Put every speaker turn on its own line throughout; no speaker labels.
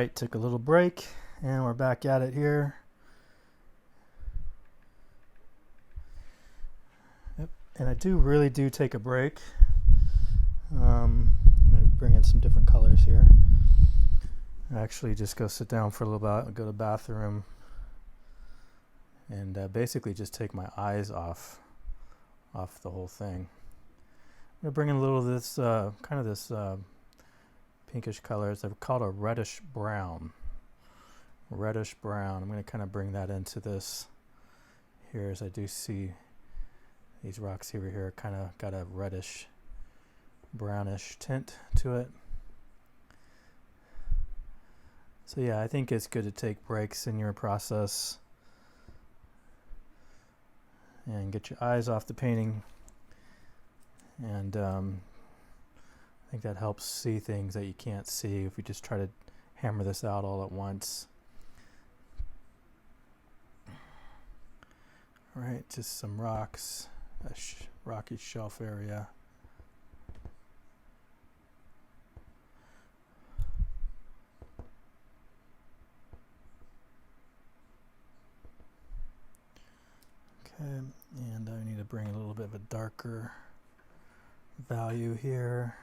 Alright, took a little break and we're back at it here. Yep. And I really do take a break. I'm going to bring in some different colors here. I actually just go sit down for a little bit, go to the bathroom, and basically just take my eyes off the whole thing. I'm going to bring in a little of this, kind of this pinkish colors. They're called a reddish brown. Reddish brown. I'm going to kind of bring that into this here, as I do see these rocks over here kind of got a reddish brownish tint to it. So yeah, I think it's good to take breaks in your process and get your eyes off the painting, and I think that helps see things that you can't see if you just try to hammer this out all at once. All right, just some rocks, a rocky shelf area. Okay, and I need to bring a little bit of a darker value here.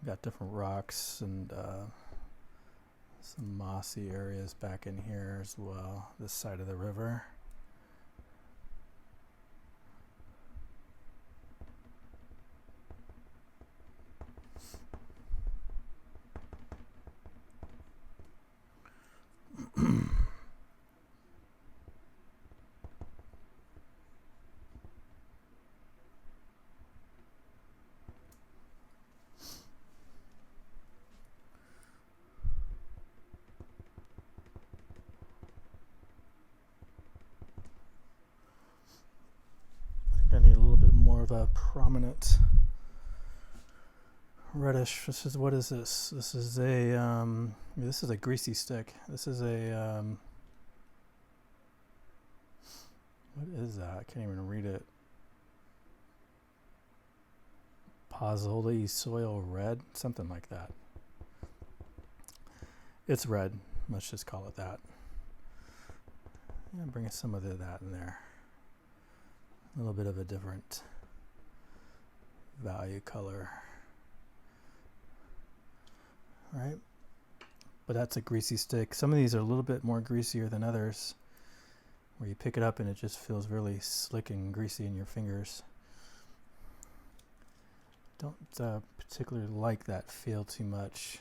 Got different rocks and some mossy areas back in here as well, this side of the river. I need a little bit more of a prominent reddish. What is this? This is a greasy stick. This is a what is that? I can't even read it. Pazzoli soil red, something like that. It's red. Let's just call it that. Yeah, bring some of that in there. A little bit of a different value color. All right, but that's a greasy stick. Some of these are a little bit more greasier than others, where you pick it up and it just feels really slick and greasy in your fingers. Don't particularly like that feel too much,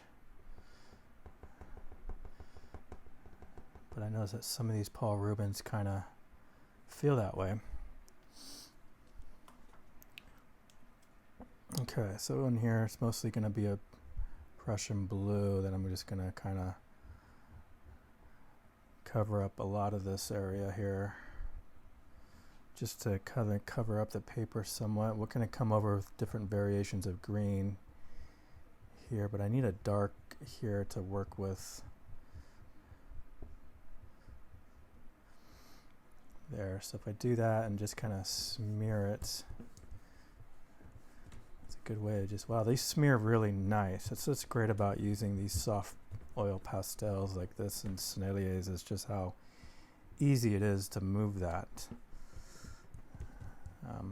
but I notice that some of these Paul Rubens kind of feel that way. Okay, so in here it's mostly going to be a Prussian blue that I'm just going to kind of cover up a lot of this area here, just to kind of cover up the paper somewhat. We're going to come over with different variations of green here, but I need a dark here to work with. There, so if I do that and just kind of smear it, good way to just, wow, they smear really nice. That's what's great about using these soft oil pastels like this and Senneliers, is just how easy it is to move that.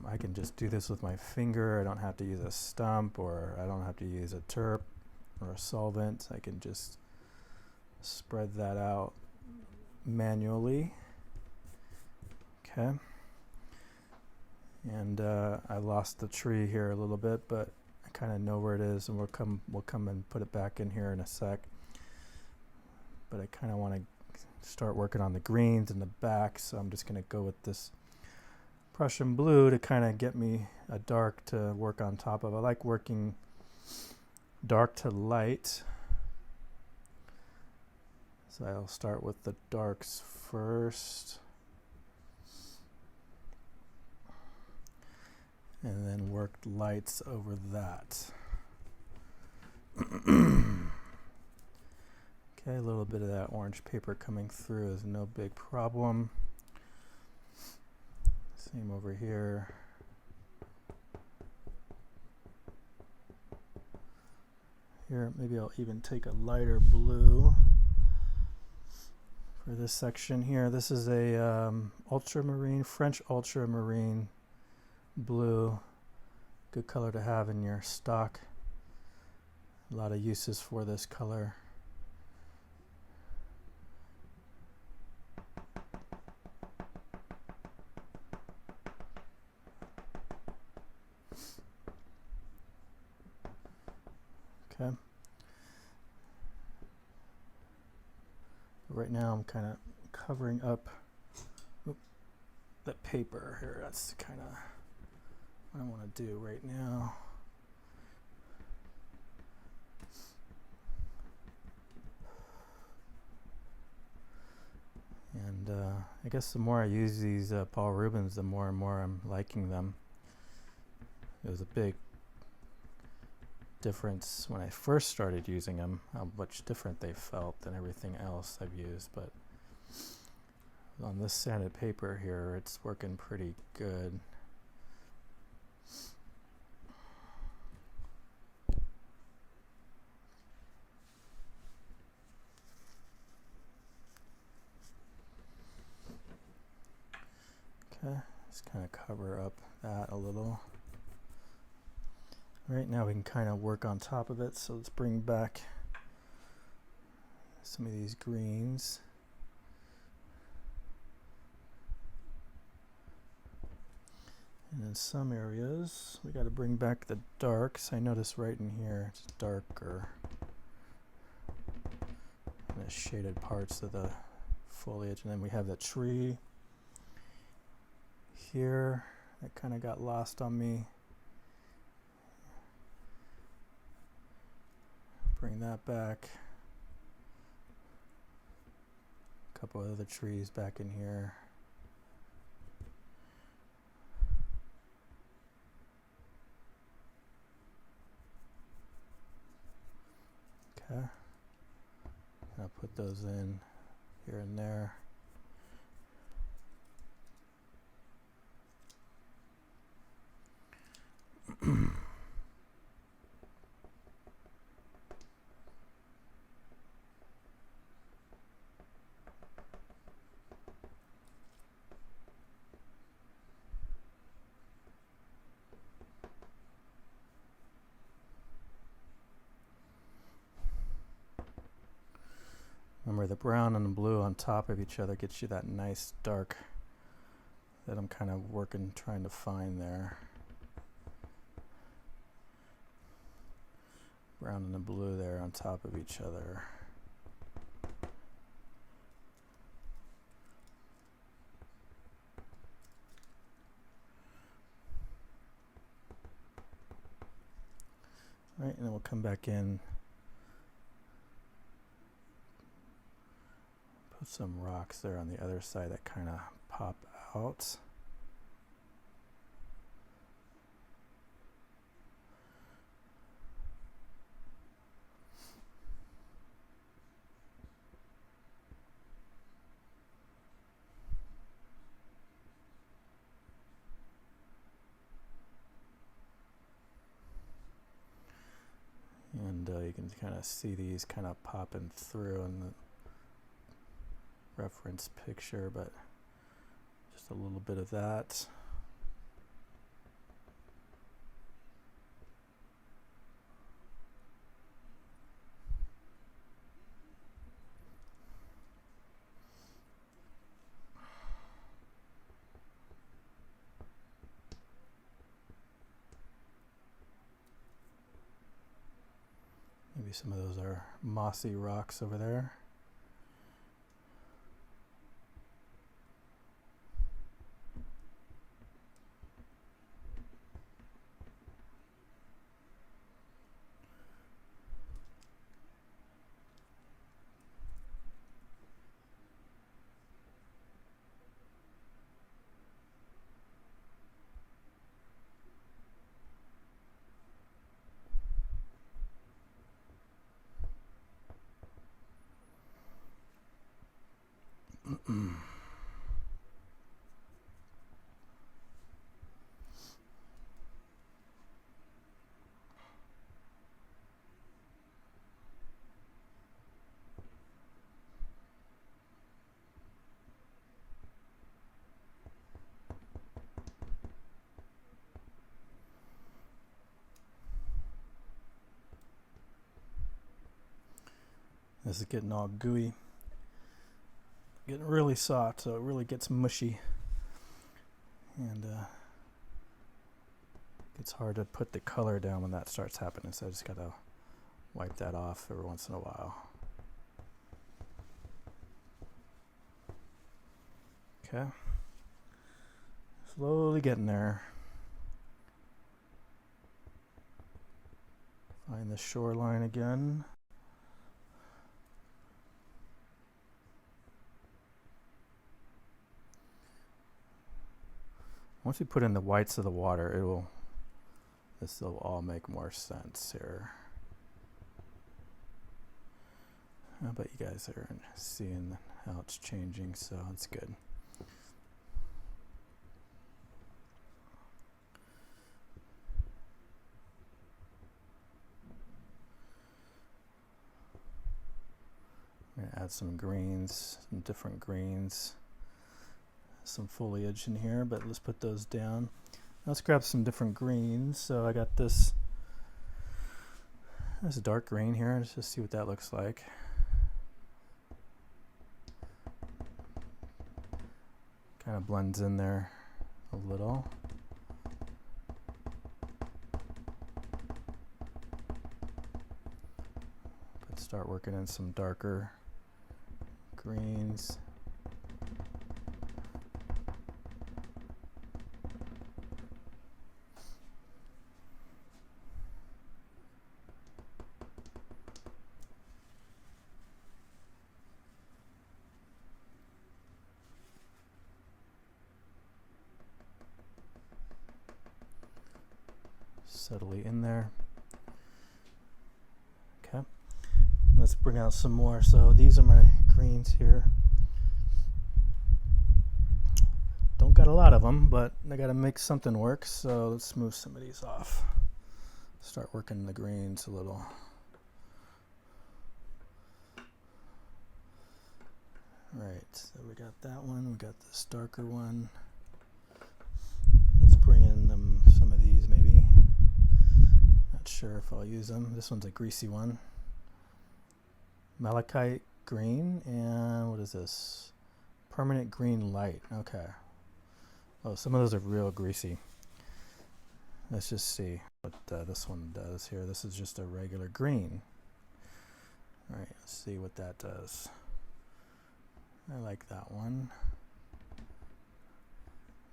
I can just do this with my finger. I don't have to use a stump, or I don't have to use a terp or a solvent. I can just spread that out manually. Okay. And I lost the tree here a little bit, but I kind of know where it is, and we'll come and put it back in here in a sec. But I kind of want to start working on the greens in the back, so I'm just going to go with this Prussian blue to kind of get me a dark to work on top of. I like working dark to light, so I'll start with the darks first and then work lights over that. Okay, a little bit of that orange paper coming through is no big problem. Same over here. Here, maybe I'll even take a lighter blue for this section here. This is a ultramarine, French ultramarine blue. Good color to have in your stock. A lot of uses for this color. Okay. Right now I'm kind of covering up the paper here. That's kind of what I want to do right now. And I guess the more I use these Paul Rubens, the more and more I'm liking them. It was a big difference when I first started using them, how much different they felt than everything else I've used, but on this sanded paper here, it's working pretty good. Okay, just kind of cover up that a little. Right now we can kind of work on top of it, so let's bring back some of these greens. And in some areas we got to bring back the darks. I notice right in here it's darker. And the shaded parts of the foliage, and then we have the tree here that kind of got lost on me. Bring that back. A couple of other trees back in here. Okay. I'll put those in here and there. Remember, the brown and the blue on top of each other gets you that nice dark that I'm kind of trying to find there. Brown and the blue there on top of each other. Right, and then we'll come back in. Put some rocks there on the other side that kind of pop out. And you can kind of see these kind of popping through, and reference picture, but just a little bit of that. Maybe some of those are mossy rocks over there. This is getting all gooey, getting really soft, so it really gets mushy, and it's hard to put the color down when that starts happening, so I just gotta wipe that off every once in a while. Okay, slowly getting there. Find the shoreline again. Once you put in the whites of the water, this will all make more sense here. But you guys are seeing how it's changing, so it's good. I'm gonna add some greens, some different greens. Some foliage in here, but let's put those down. Let's grab some different greens. So I got this dark green here. Let's just see what that looks like. Kind of blends in there a little. But start working in some darker greens. Subtly in there. Okay, let's bring out some more. So these are my greens here. Don't got a lot of them, but I gotta make something work, so let's move some of these off. Start working the greens a little. Right, so we got that one, we got this darker one. Let's bring in some of these maybe. Not sure if I'll use them. This one's a greasy one. Malachite green, and what is this? Permanent green light. Okay. Oh, some of those are real greasy. Let's just see what this one does here. This is just a regular green. All right, let's see what that does. I like that one.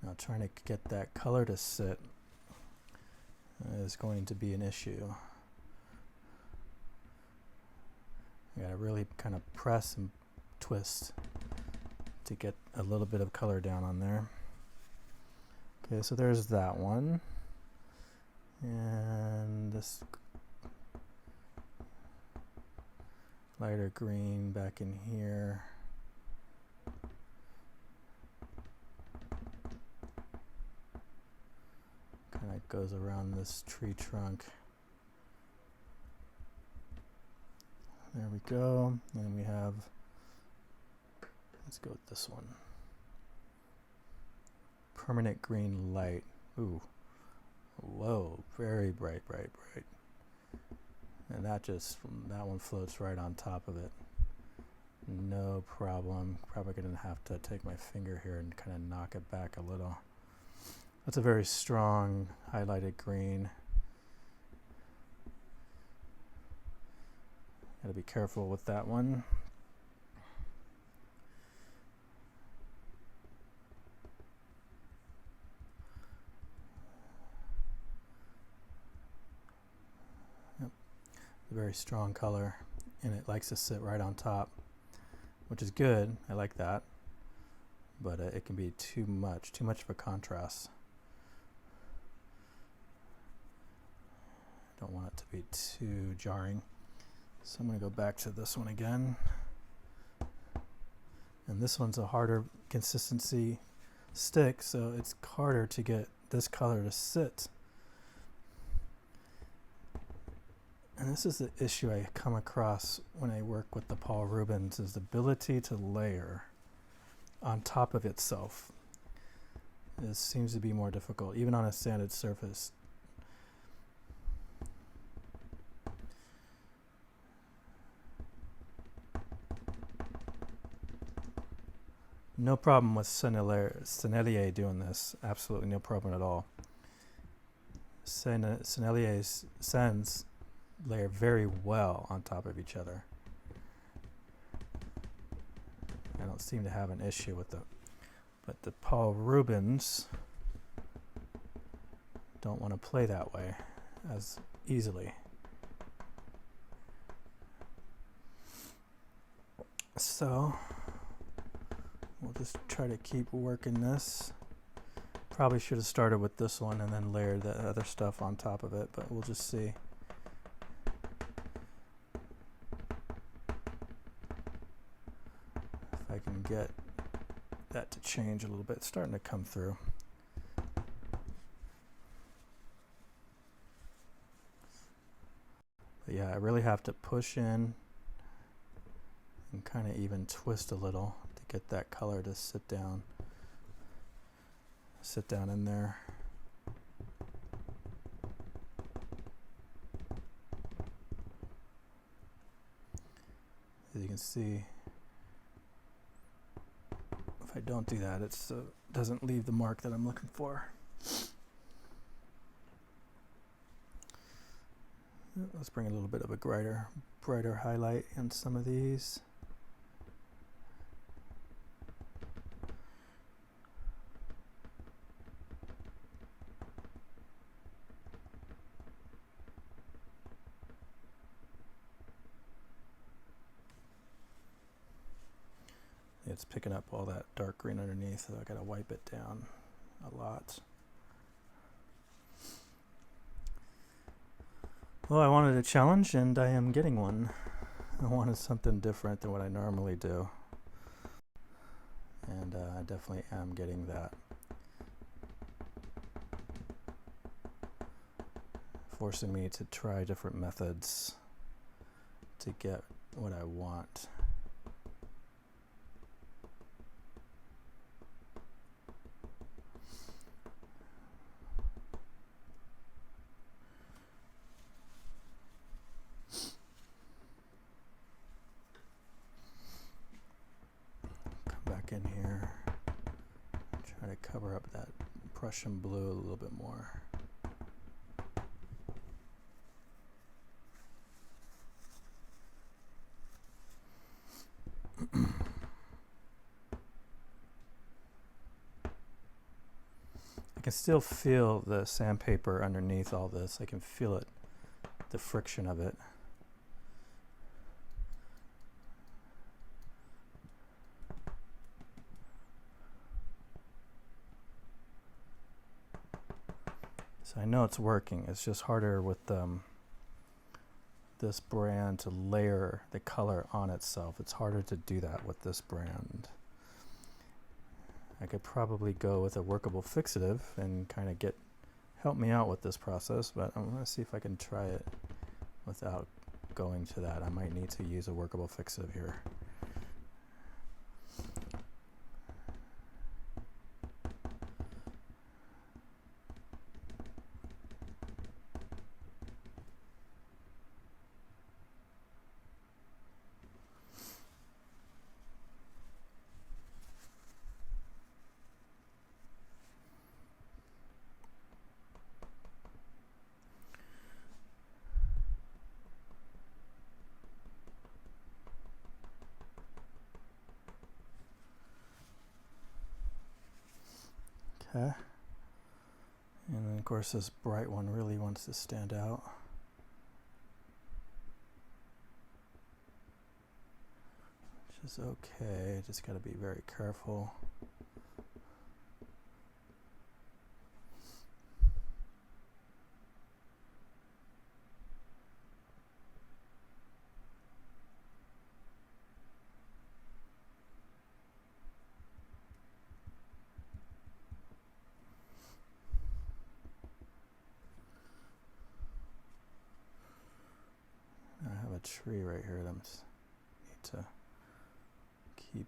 Now trying to get that color to sit is going to be an issue. I gotta really kind of press and twist to get a little bit of color down on there. Okay, so there's that one. And this lighter green back in here. Kind of goes around this tree trunk. There we go. And we have Let's go with this one. Permanent green light. Ooh. Whoa, very bright, bright, bright. And that one floats right on top of it. No problem. Probably gonna have to take my finger here and kind of knock it back a little. That's a very strong highlighted green. Gotta be careful with that one. Yep. A very strong color, and it likes to sit right on top, which is good. I like that, but it can be too much of a contrast. Don't want it to be too jarring. So I'm going to go back to this one again. And this one's a harder consistency stick, so it's harder to get this color to sit. And this is the issue I come across when I work with the Paul Rubens, is the ability to layer on top of itself. This seems to be more difficult, even on a sanded surface. No problem with Sennelier doing this. Absolutely no problem at all. Sennelier's Sens layer very well on top of each other. I don't seem to have an issue with it. But the Paul Rubens don't want to play that way as easily. So we'll just try to keep working this. Probably should have started with this one and then layered the other stuff on top of it, but we'll just see. If I can get that to change a little bit. It's starting to come through. But yeah, I really have to push in and kind of even twist a little to get that color to sit down in there. As you can see, if I don't do that, it doesn't leave the mark that I'm looking for. Let's bring a little bit of a brighter highlight in some of these. It's picking up all that dark green underneath, so I gotta wipe it down a lot. Well, I wanted a challenge, and I am getting one. I wanted something different than what I normally do, and I definitely am getting that. Forcing me to try different methods to get what I want. In here, try to cover up that Prussian blue a little bit more. I can still feel the sandpaper underneath all this. I can feel it, the friction of it. So I know it's working. It's just harder with this brand to layer the color on itself. It's harder to do that with this brand. I could probably go with a workable fixative and kind of help me out with this process, but I'm going to see if I can try it without going to that. I might need to use a workable fixative here. Okay. And then of course this bright one really wants to stand out. Which is okay, just got to be very careful. I have a tree right here that I need to keep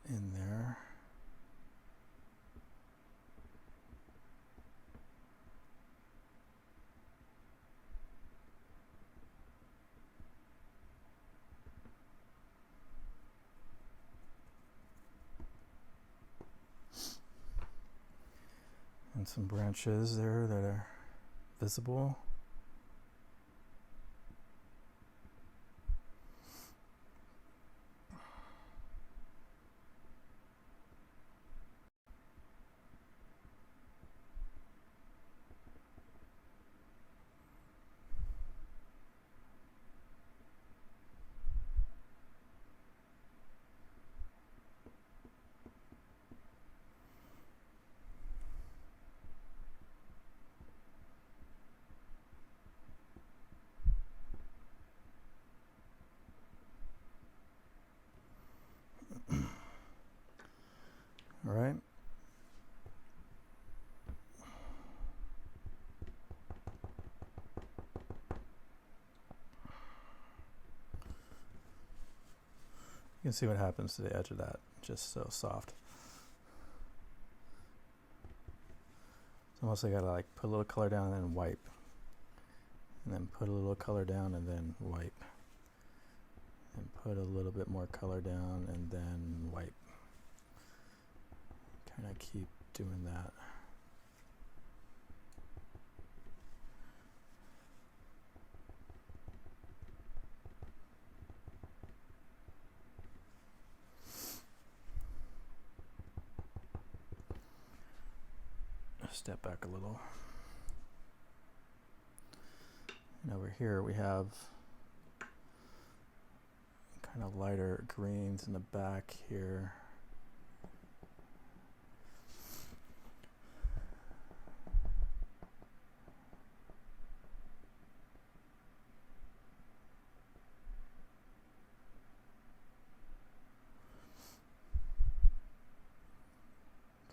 in there. And some branches there that are visible. All right. You can see what happens to the edge of that, just so soft. It's almost like I gotta like put a little color down and then wipe. And then put a little color down and then wipe. And put a little bit more color down and then wipe. Kind of keep doing that. Step back a little. And over here we have kind of lighter greens in the back here.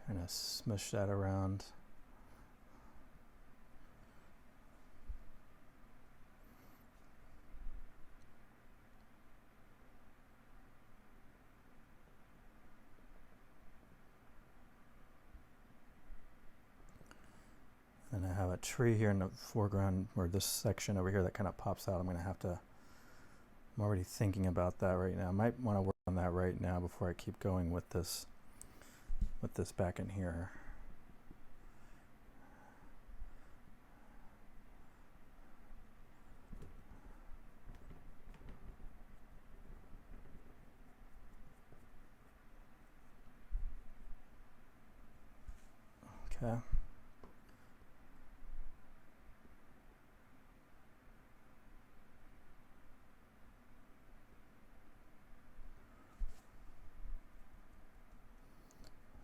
Kind of smush that around. And I have a tree here in the foreground, or this section over here that kind of pops out. I'm already thinking about that right now. I might want to work on that right now before I keep going with this back in here. Okay.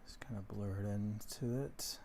Just kind of blur it into it.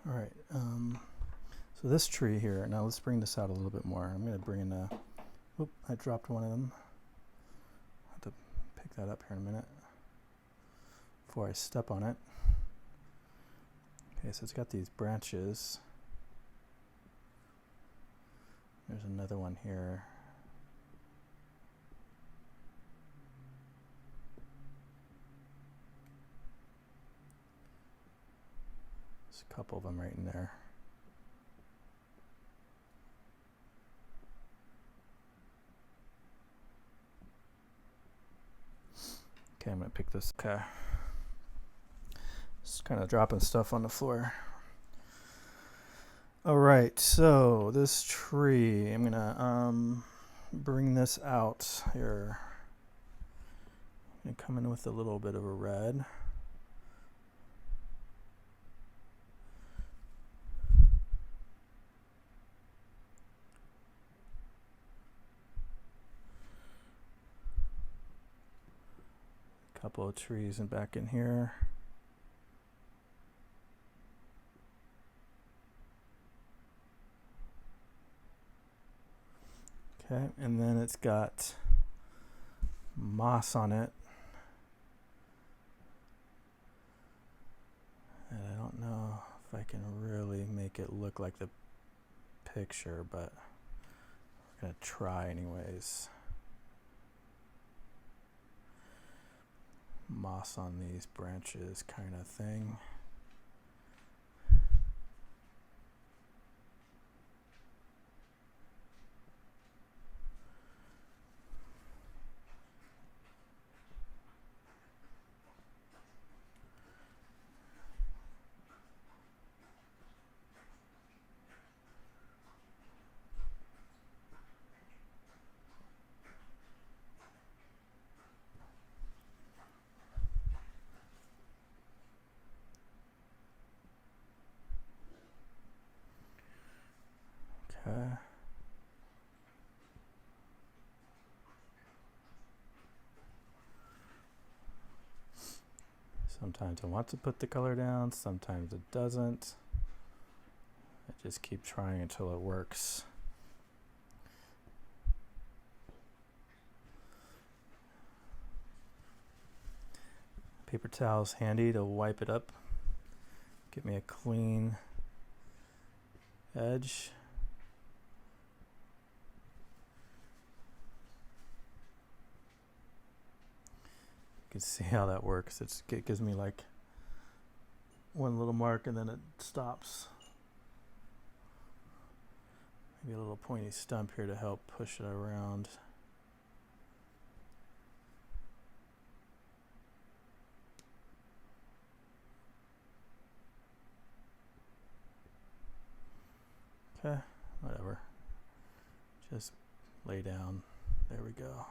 All right, so this tree here, now let's bring this out a little bit more. I'm going to bring in a, oop, I dropped one of them. I'll have to pick that up here in a minute before I step on it. Okay, so it's got these branches. There's another one here. There's a couple of them right in there. Okay, I'm gonna pick this. Okay. Just kind of dropping stuff on the floor. All right, so this tree, I'm gonna bring this out here. I'm gonna come in with a little bit of a red. Couple of trees and back in here. Okay, and then it's got moss on it. And I don't know if I can really make it look like the picture, but we're gonna try anyways. Moss on these branches kind of thing. Okay. Sometimes I want to put the color down, sometimes it doesn't. I just keep trying until it works. Paper towel's handy to wipe it up. Get me a clean edge. You can see how that works. It gives me like one little mark and then it stops. Maybe a little pointy stump here to help push it around. Okay, whatever. Just lay down. There we go.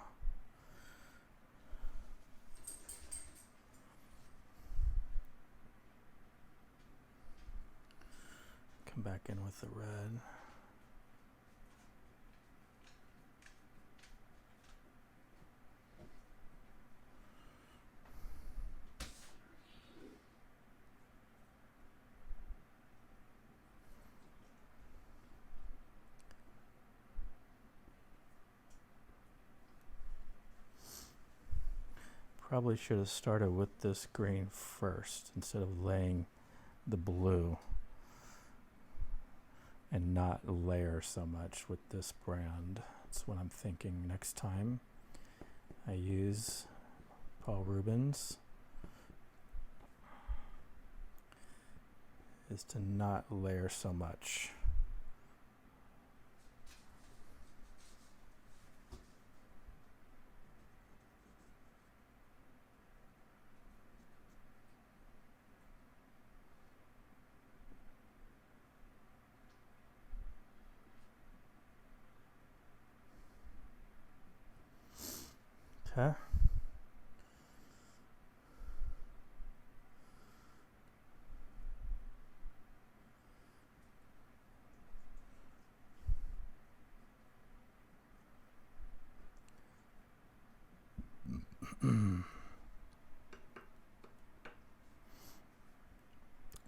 Come back in with the red. Probably should have started with this green first instead of laying the blue and not layer so much with this brand. That's what I'm thinking next time I use Paul Rubens, is to not layer so much. Okay.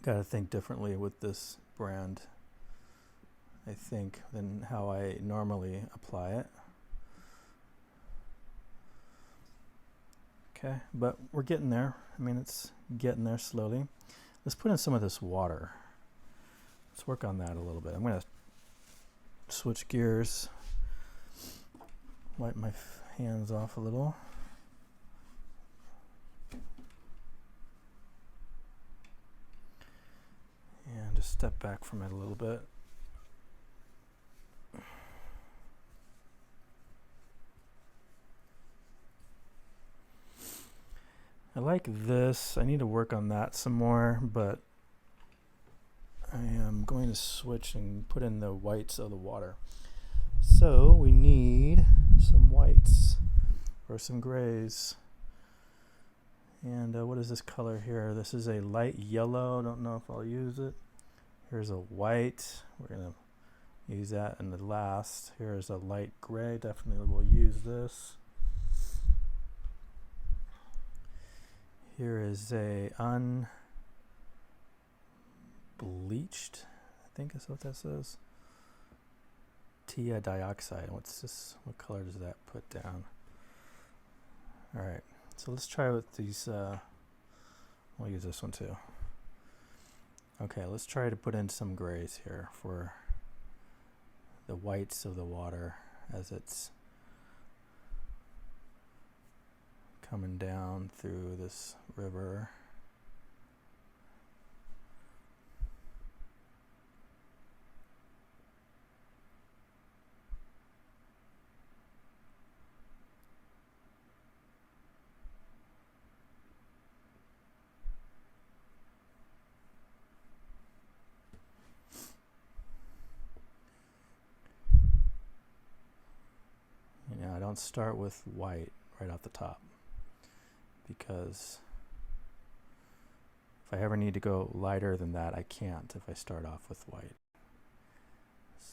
Gotta think differently with this brand, I think, than how I normally apply it. Okay, but we're getting there. I mean, it's getting there slowly. Let's put in some of this water. Let's work on that a little bit. I'm going to switch gears. Wipe my hands off a little. And just step back from it a little bit. I like this. I need to work on that some more, but I am going to switch and put in the whites of the water. So we need some whites or some grays. And what is this color here? This is a light yellow. Don't know if I'll use it. Here's a white. We're going to use that in the last. Here's a light gray. Definitely will use this. Here is a unbleached, I think is what that says. Tia dioxide. What's this? What color does that put down? All right, so let's try with these. We'll use this one too. Okay, let's try to put in some grays here for the whites of the water as it's coming down through this river. You know, I don't start with white right off the top, because if I ever need to go lighter than that, I can't if I start off with white.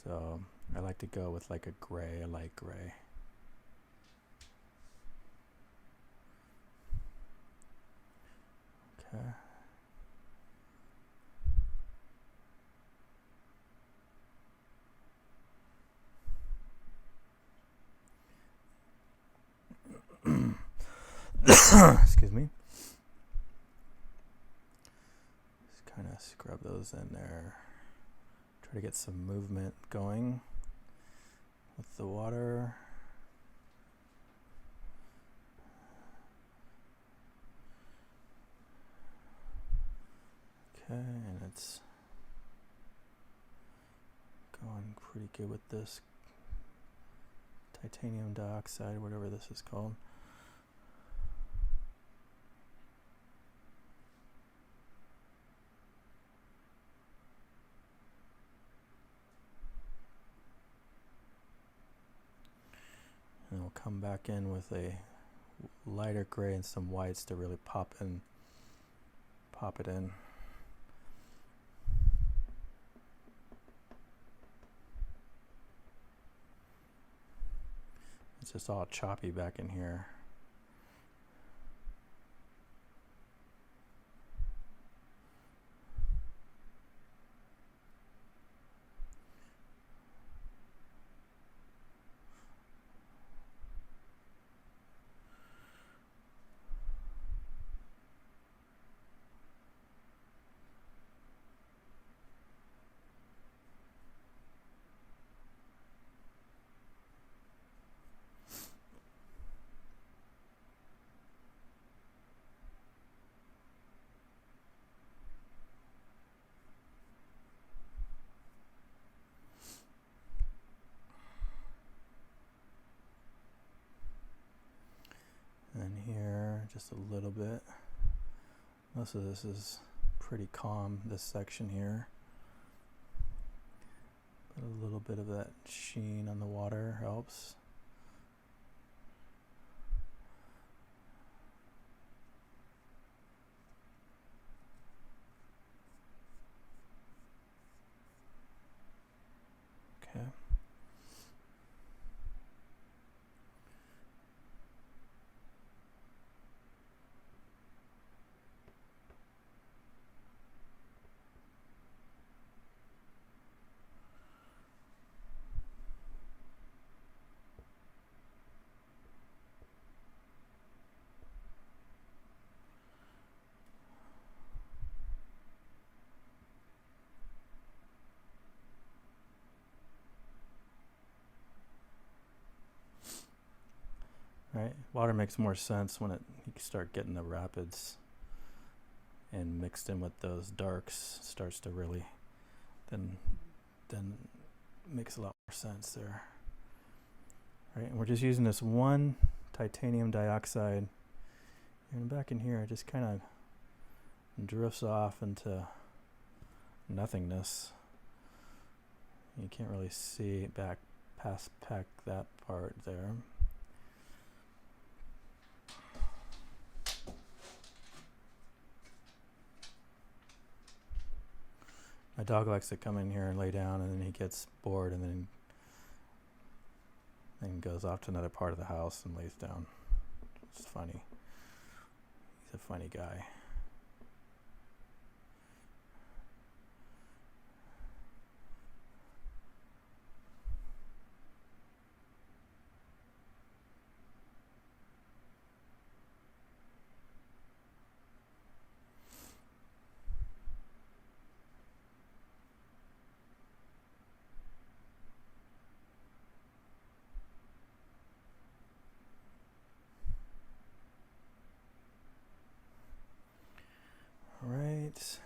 So I like to go with like a gray, a light gray. Okay. Excuse me. Just kind of scrub those in there. Try to get some movement going with the water. Okay, and it's going pretty good with this titanium dioxide, whatever this is called. And we'll come back in with a lighter gray and some whites to really pop it in. It's just all choppy back in here. And here, just a little bit. Most of this is pretty calm, this section here. But a little bit of that sheen on the water helps. Okay. Right? Water makes more sense when you start getting the rapids and mixed in with those darks, starts to really then makes a lot more sense there. Right? And we're just using this one titanium dioxide. And back in here, it just kind of drifts off into nothingness. You can't really see it past that part there. My dog likes to come in here and lay down, and then he gets bored, and then goes off to another part of the house and lays down. It's funny. He's a funny guy. Right.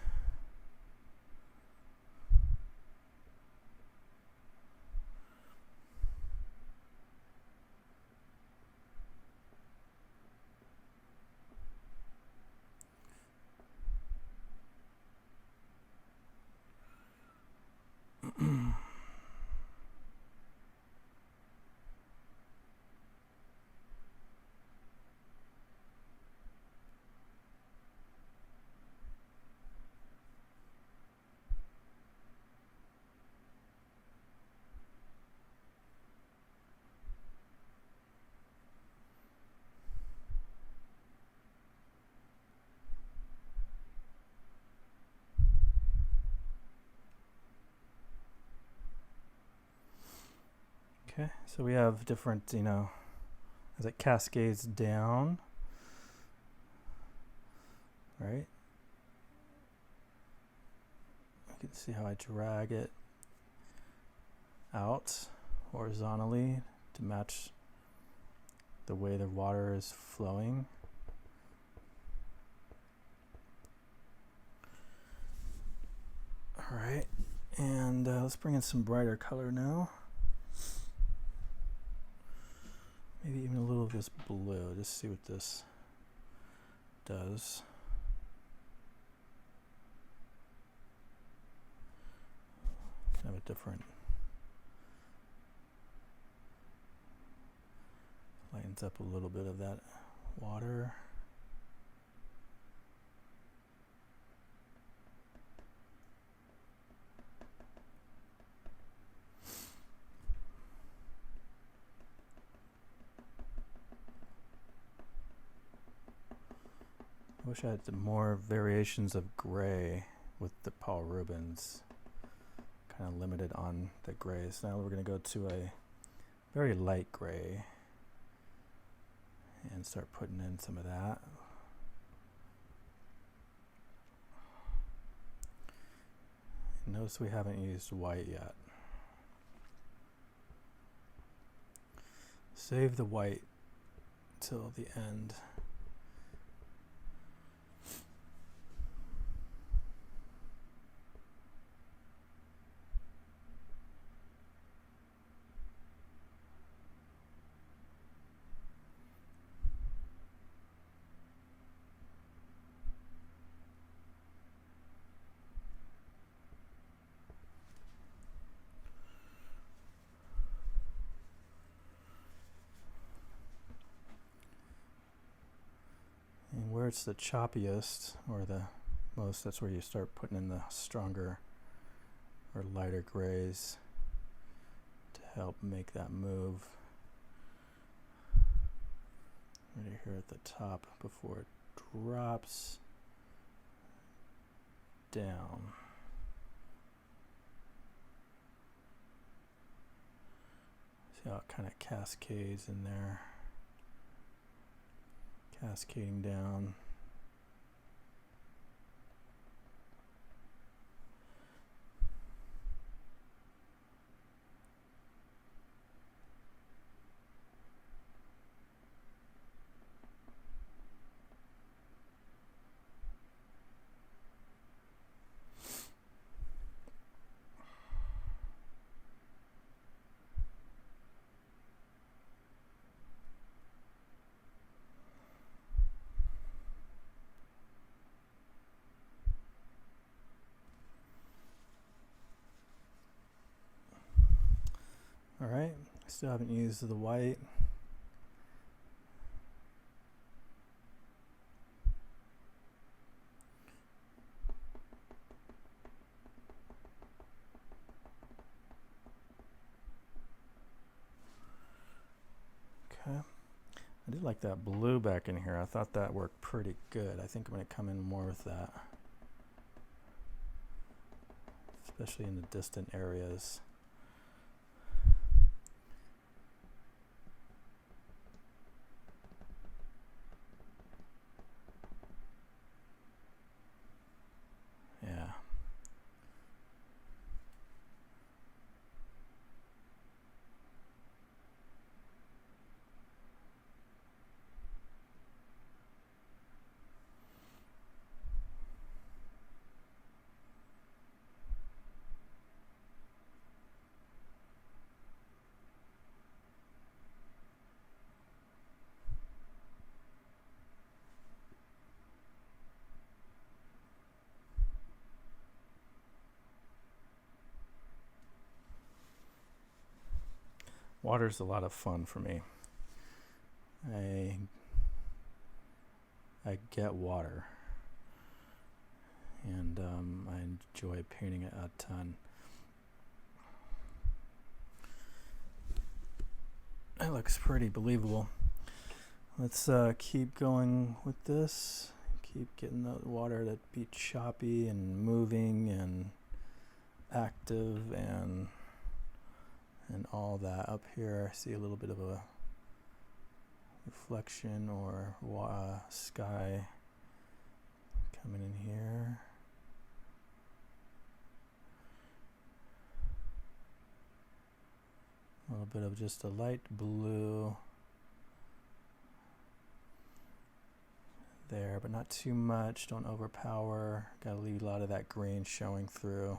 Okay, so we have different, as it cascades down, right? You can see how I drag it out horizontally to match the way the water is flowing. All right, and let's bring in some brighter color now. Maybe even a little of this blue, just see what this does. Kind of a different, lightens up a little bit of that water. I wish I had some more variations of gray with the Paul Rubens. Kind of limited on the grays. Now we're going to go to a very light gray and start putting in some of that. And notice we haven't used white yet. Save the white till the end. Where it's the choppiest or the most, that's where you start putting in the stronger or lighter grays to help make that move. Right here at the top before it drops down. See how it kind of cascades in there. Cascading down. Still haven't used the white. Okay. I did like that blue back in here. I thought that worked pretty good. I think I'm going to come in more with that, especially in the distant areas. Yeah. Water's a lot of fun for me. I get water, and I enjoy painting it a ton. It looks pretty believable. Let's keep going with this. Keep getting the water to be choppy and moving and active and all that. Up here I see a little bit of a reflection or sky coming in here. A little bit of just a light blue there, but not too much. Don't overpower. Gotta leave a lot of that green showing through.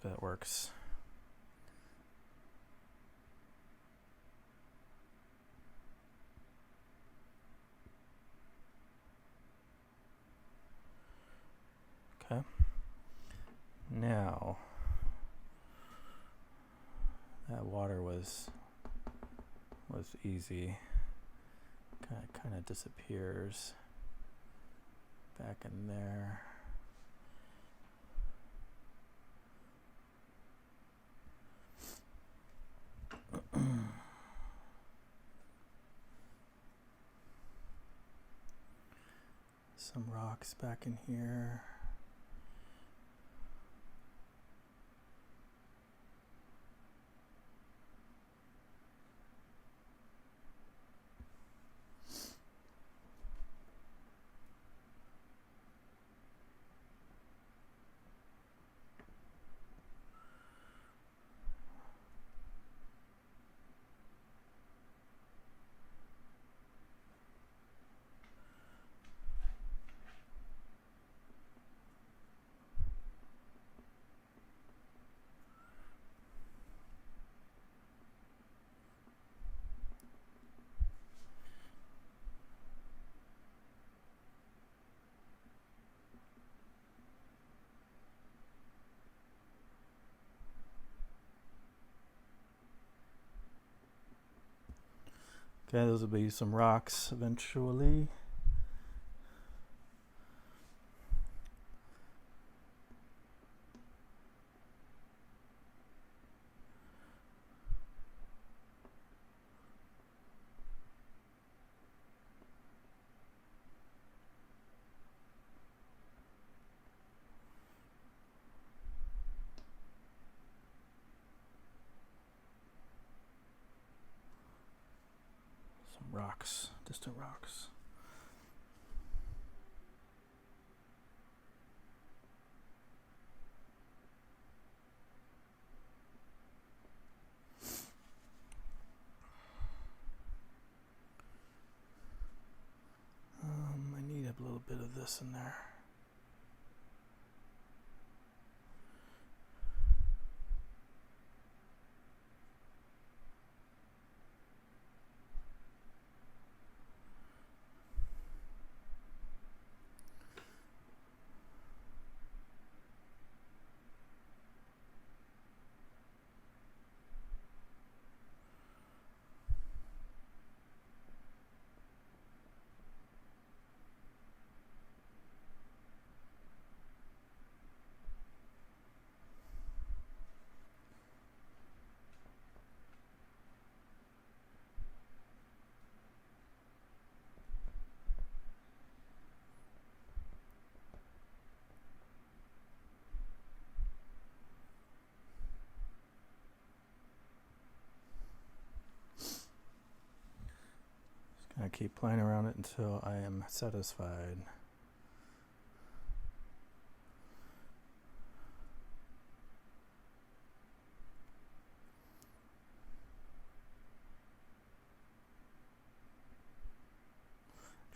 That works. Okay. Now, that water was easy. Kind of disappears back in there. Some rocks back in here. Okay, those will be some rocks eventually. Rocks, distant rocks. I need a little bit of this in there. going to keep playing around it until I am satisfied.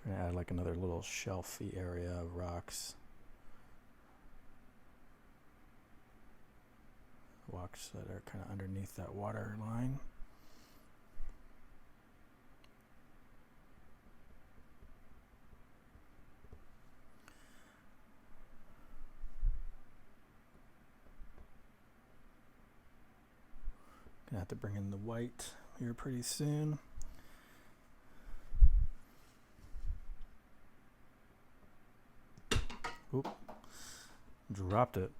Trying to add like another little shelfy area of rocks. Rocks that are kind of underneath that water line. Gonna have to bring in the white here pretty soon. Oop, dropped it.